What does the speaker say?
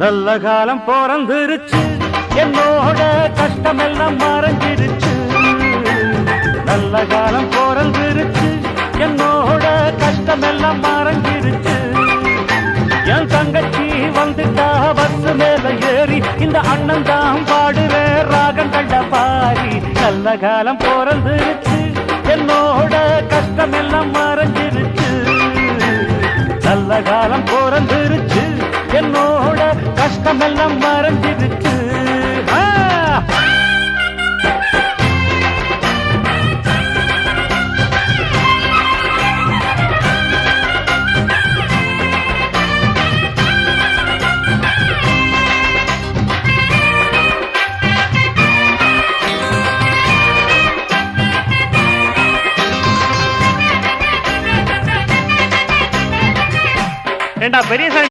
நல்ல காலம் பிறந்துருச்சு, என்னோட கஷ்டமெல்லாம் மறைஞ்சிருச்சு. நல்ல காலம் பிறந்துருச்சு, என்னோட கஷ்டமெல்லாம் மறைஞ்சிருச்சு. என் தங்கச்சி வந்துட்டா பஸ் மேல ஏறி, இந்த அண்ணன் தான் பாடுற ராகங்கள்ல பாரி. நல்ல காலம் பிறந்துருச்சு, என்னோட கஷ்டமெல்லாம் மறைஞ்சிருச்சு. நல்ல காலம் பிறந்துருச்சு, என்னோட கஷ்டமெல்லாம் மறைஞ்சிருச்சு. ஏண்டா பெரிய